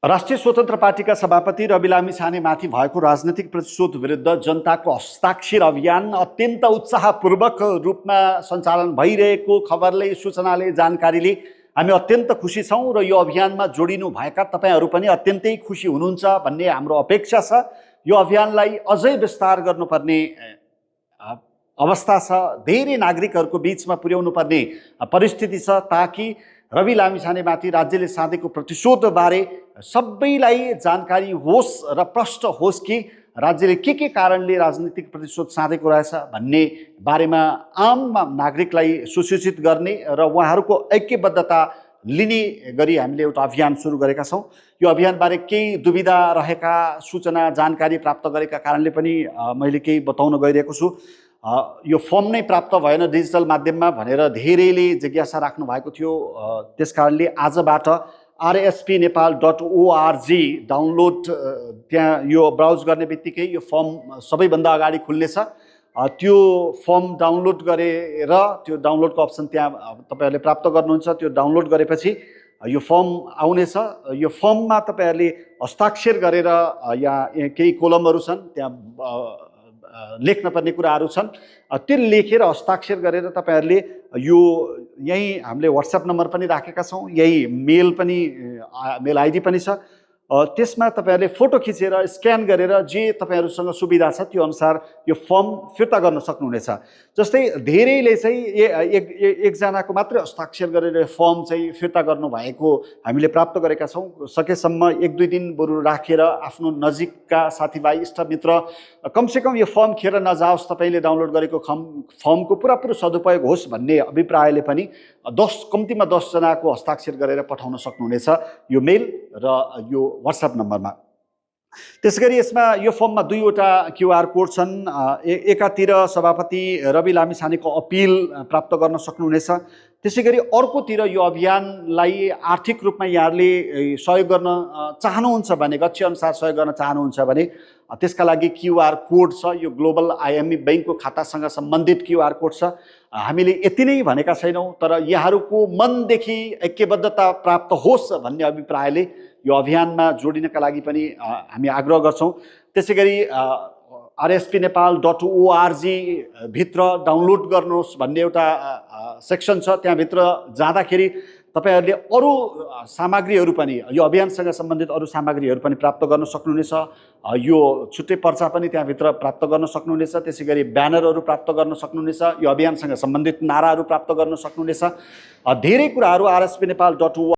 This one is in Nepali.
राष्ट्रिय स्वतन्त्र पार्टीका सभापति रवि लामिछानेमाथि भएको राजनीतिक प्रतिशोध विरुद्ध जनताको हस्ताक्षर अभियान अत्यन्त उत्साहपूर्वक रूपमा सञ्चालन भइरहेको खबरले, सूचनाले, जानकारीले हामी अत्यन्त खुसी छौँ र यो अभियानमा जोडिनु भएका तपाईहरू पनि अत्यन्तै खुसी हुनुहुन्छ भन्ने हाम्रो अपेक्षा छ। यो अभियानलाई अझै विस्तार गर्नुपर्ने अवस्था छ, धेरै नागरिकहरूको बीचमा पुर्याउनु पर्ने परिस्थिति छ, ताकि रवि लामिछानेमाथि राज्यले साधेको प्रतिशोधबारे सबैलाई जानकारी होस् र प्रष्ट होस् कि राज्यले के कारणले राजनीतिक प्रतिशोध साधेको रहेछ भन्ने बारेमा आम नागरिकलाई सुसूचित गर्ने र उहाँहरूको ऐक्यबद्धता लिने गरी हामीले एउटा अभियान सुरु गरेका छौँ। यो अभियानबारे केही दुविधा रहेका, सूचना जानकारी प्राप्त गरेका कारणले पनि मैले केही बताउन गइरहेको छु। यो फर्म नै प्राप्त भएन डिजिटल माध्यममा भनेर धेरैले जिज्ञासा राख्नु भएको थियो। त्यसकारणले आजबाट rspnepal.org डाउनलोड, त्यहाँ यो ब्राउज गर्ने बित्तिकै यो फर्म सबैभन्दा अगाडि खुल्नेछ। त्यो फर्म डाउनलोड गरेर त्यो डाउनलोडको अप्सन त्यहाँ तपाईहरूले प्राप्त गर्नुहुन्छ। त्यो डाउनलोड गरेपछि यो फर्म आउनेछ। यो फर्ममा तपाईहरूले हस्ताक्षर गरेर यहाँ केही कोलमहरू छन्, त्यहाँ लेख्न पर्ने कुराहरू छन्, त्यो लेखेर हस्ताक्षर गरेर तपाईहरूले यो यही हामीले व्हाट्सएप नम्बर पनि राखेका छौँ, यही मेल आइडी पनि छ। त्यसमा तपाईँहरूले फोटो खिचेर स्क्यान गरेर जे तपाईँहरूसँग सुविधा छ त्यो अनुसार यो फर्म फिर्ता गर्न सक्नुहुनेछ। जस्तै धेरैले चाहिँ एकजनाको मात्रै हस्ताक्षर गरेर फर्म चाहिँ फिर्ता गर्नुभएको हामीले प्राप्त गरेका छौँ। सकेसम्म 1-2 दिन बरु राखेर आफ्नो नजिकका साथीभाइ, इष्टमित्र कमसेकम यो फर्म खेर नजाओस्, तपाईँले डाउनलोड गरेको फर्मको पुरापुरो सदुपयोग होस् भन्ने अभिप्रायले पनि कम्तीमा 10 जनाको हस्ताक्षर गरेर पठाउन सक्नुहुनेछ यो मेल र यो व्हाट्सएप नम्बरमा। त्यसैगरी यसमा यो फर्ममा 2वटा क्युआर कोड छन्। एकातिर सभापति रवि लामिछानेको अपिल प्राप्त गर्न सक्नुहुनेछ। त्यसैगरी अर्कोतिर यो अभियानलाई आर्थिक रूपमा यहाँहरूले सहयोग गर्न चाहनुहुन्छ भने, गच्छे अनुसार सहयोग गर्न चाहनुहुन्छ भने त्यसका लागि क्युआर कोड छ। यो ग्लोबल आइएमई बैंकको खातासँग सम्बन्धित क्युआर कोड छ। हामीले यति नै भनेका छैनौँ, तर यहाँहरूको मनदेखि ऐक्यबद्धता प्राप्त होस् भन्ने अभिप्रायले यो अभियानमा जोडिनका लागि पनि हामी आग्रह गर्छौँ। त्यसैगरी rspnepal.org भित्र डाउनलोड गर्नुहोस् भन्ने एउटा सेक्सन छ। त्यहाँभित्र जाँदाखेरि तपाईहरूले अरू सामग्रीहरू पनि, यो अभियानसँग सम्बन्धित अरू सामग्रीहरू पनि प्राप्त गर्न सक्नुहुनेछ। यो छुट्टै पर्चा पनि त्यहाँभित्र प्राप्त गर्न सक्नुहुनेछ। त्यसैगरी ब्यानरहरू प्राप्त गर्न सक्नुहुनेछ। यो अभियानसँग सम्बन्धित नाराहरू प्राप्त गर्न सक्नुहुनेछ। धेरै कुराहरू rspnepal.org